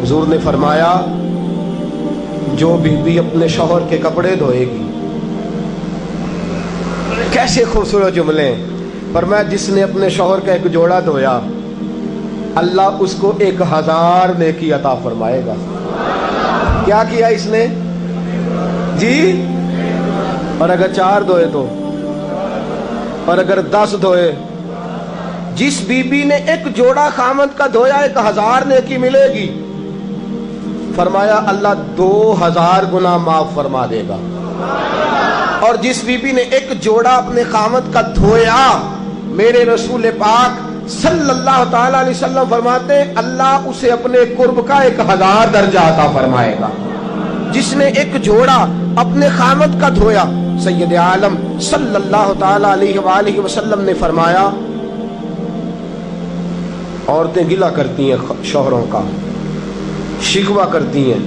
हुजूर ने फरमाया जो बीबी अपने शौहर के कपड़े धोएगी, कैसे खूबसूरत जुमले। फरमाया जिसने अपने शौहर का एक जोड़ा धोया अल्लाह उसको 1000 नेकी अता फरमाएगा। क्या किया इसने जी? और अगर 4 धोए तो, और अगर 10 धोए, जिस बीबी ने एक जोड़ा खामद का धोया 1000 नेकी मिलेगी। फरमाया अल्लाह 2000 गुना माफ फरमा देगा। और जिस बीबी ने एक जोड़ा अपने खामद का धोया, मेरे रसूल पाक सल्लल्लाहु ताला अलैहि वसल्लम फरमाते हैं अल्लाह उसे अपने कुर्ब का 1000 दर्जा अता फरमाएगा। जिसने एक जोड़ा अपने खामद का धोया, सैयद आलम सल्लल्लाहु ताला अलैहि वसल्लम ने फरमाया औरतें गिला करती हैं शौहरों का, शिकवा करती हैं।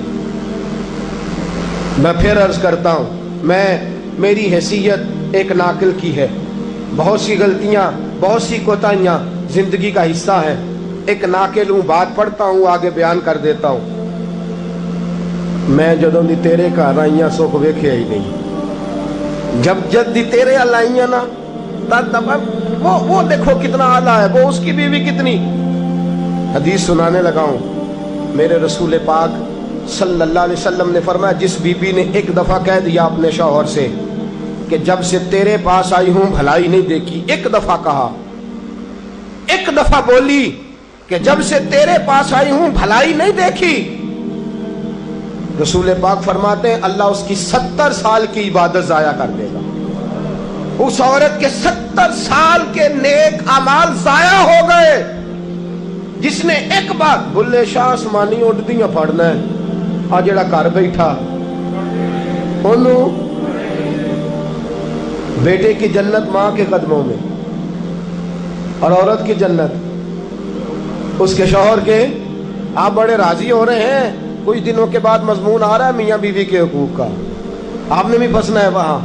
मैं फिर अर्ज करता हूं, मेरी हैसियत एक नाकिल की है, बहुत सी गलतियां, बहुत सी कोताहियां जिंदगी का हिस्सा है। एक नाकिल हूं, बात पढ़ता हूं, आगे बयान कर देता हूं। मैं जदों दी तेरे घर आईया सुख वेख्या ही नहीं। जब दी तेरे अल आईया ना तब वो देखो कितना आला है, वो उसकी बीवी कितनी। हदीस सुनाने लगा हूं। मेरे रसूल पाक सल्लल्लाहु अलैहि वसल्लम ने फरमाया जिस बीबी ने एक दफा कह दिया अपने शौहर से कि जब से तेरे पास आई हूं भलाई नहीं देखी, एक दफा कहा, एक दफा बोली कि जब से तेरे पास आई हूं भलाई नहीं देखी, रसूल पाक फरमाते हैं अल्लाह उसकी 70 साल की इबादत जाया कर देगा। उस औरत के 70 साल के नेक अमाल जाया हो गए। जिसने एक बार बुल्ले शाह आसमानी उड़दियां पढ़ना है, आ जेड़ा घर बैठा ओनू बेटे की जन्नत मां के कदमों में, और औरत की जन्नत उसके शौहर के। आप बड़े राजी हो रहे हैं, कुछ दिनों के बाद मजमून आ रहा है मियां बीवी के हुकूक का, आपने भी फंसना है वहां।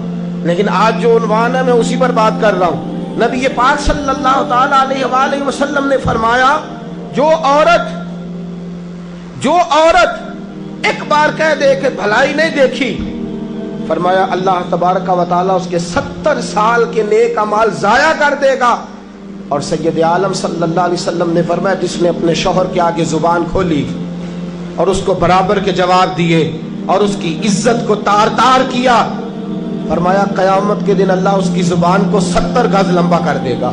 लेकिन आज जो उन्वान है मैं उसी पर बात कर रहा हूं। नबी पाक सल्लल्लाहु ताला अलैहि वसल्लम ने फरमाया जो औरत एक बार कह दे कि भलाई नहीं देखी, फरमाया अल्लाह तबारक व तआला उसके 70 साल के नेक अमाल जाया कर देगा। और सैयद आलम सल्लल्लाहु अलैहि वसल्लम ने फरमाया जिसने अपने शौहर के आगे जुबान खोली और उसको बराबर के जवाब दिए और उसकी इज्जत को तार तार किया, फरमाया कयामत के दिन अल्लाह उसकी जुबान को 70 गज लंबा कर देगा,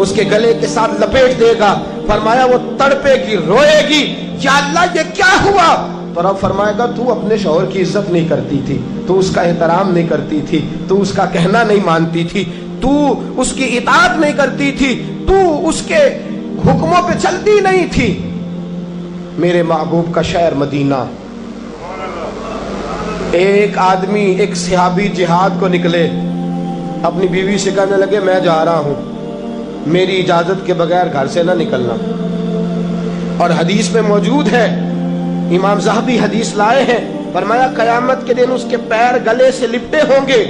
उसके गले के साथ लपेट देगा। फरमाया वो तड़पेगी, रोएगी, या अल्लाह ये क्या हुआ? तो रब फरमाएगा तू अपने शौहर की इज्जत नहीं करती थी, तू उसका एहतराम नहीं करती थी, तू उसका कहना नहीं मानती थी, तू उसकी इताअत नहीं करती थी, तू उसके हुक्मों पे चलती नहीं थी। मेरे महबूब का शहर मदीना। एक आदमी, एक सहाबी जिहाद को निकले, अपनी बीवी से कहने लगे मैं जा रहा हूं, मेरी इजाजत के बगैर घर से ना निकलना। और हदीस में मौजूद है, इमाम ज़हबी हदीस लाए हैं, फरमाया कयामत के दिन उसके पैर गले से लिपटे होंगे,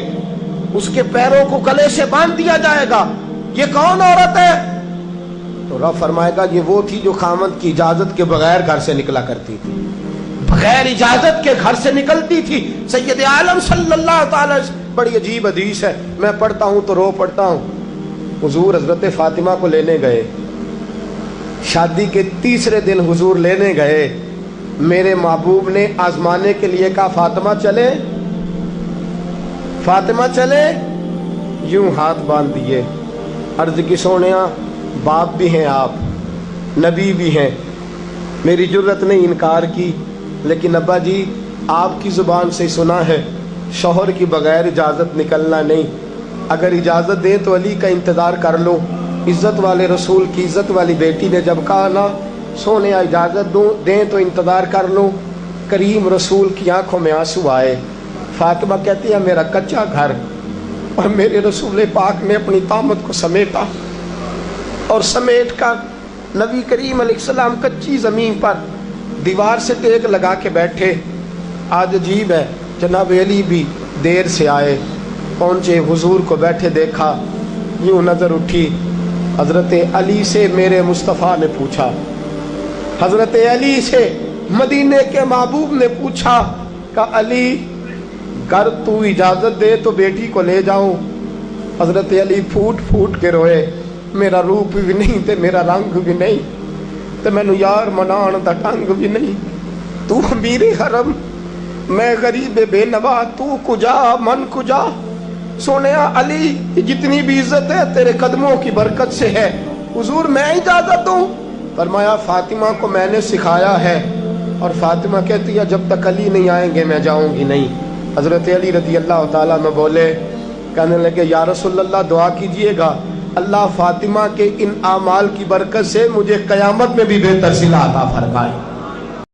उसके पैरों को गले से बांध दिया जाएगा। ये कौन औरत है? तो रब फरमाएगा ये वो थी जो खामद की इजाजत के बगैर घर से निकला करती थी, बगैर इजाजत के घर से निकलती थी। सैयद आलम सल्लल्लाहु ताला, बड़ी अजीब हदीस है, मैं पढ़ता हूं तो रो पढ़ता हूं। हुजूर हजरत फातिमा को लेने गए, शादी के तीसरे दिन हुजूर लेने गए, मेरे महबूब ने आजमाने के लिए कहा फातिमा चले, फातिमा चले, यूं हाथ बांध दिए, अर्ज की सोनिया बाप भी हैं आप, नबी भी हैं, मेरी जुर्रत ने इनकार की, लेकिन अब्बा जी आपकी जुबान से सुना है शौहर की बगैर इजाज़त निकलना नहीं, अगर इजाज़त दें तो अली का इंतज़ार कर लो। इज़्ज़त वाले रसूल की इज़्ज़त वाली बेटी ने जब कहा ना सोने इजाज़त दूँ दें तो इंतज़ार कर लो, करीम रसूल की आंखों में आंसू आए। फातिमा कहती है मेरा कच्चा घर, और मेरे रसूल पाक ने अपनी तामत को समेटा, और समेट कर नबी करीम अलैहिस्सलाम कच्ची ज़मीन पर दीवार से टेक लगा के बैठे। आज अजीब है, जनाब अली भी देर से आए, पहुँचे, हुजूर को बैठे देखा, यूँ नज़र उठी, हज़रत अली से मेरे मुस्तफ़ा ने पूछा, हज़रत अली से मदीने के महबूब ने पूछा कि अली कर तू इजाजत दे तो बेटी को ले जाऊं। हजरत अली फूट फूट के रोए, मेरा रूप भी नहीं ते मेरा रंग भी नहीं ते मैनू यार मनाण दा ढंग भी नहीं। तू अमीरे हरम, मैं गरीब बेनवा, तू कुजा मन कुजा। सोने अली जितनी भी इज्जत है तेरे कदमों की बरकत से है, हुजूर मैं इजाजत दूं। फरमाया फातिमा को मैंने सिखाया है। और फातिमा कहती है जब तक अली नहीं आएंगे मैं जाऊंगी नहीं। हजरत अली रजी अल्लाह ताला में बोले, कहने लगे या रसूल अल्लाह दुआ कीजिएगा अल्लाह फातिमा के इन आमाल की बरकत से मुझे कयामत में भी बेहतर सिला अता फरमाए।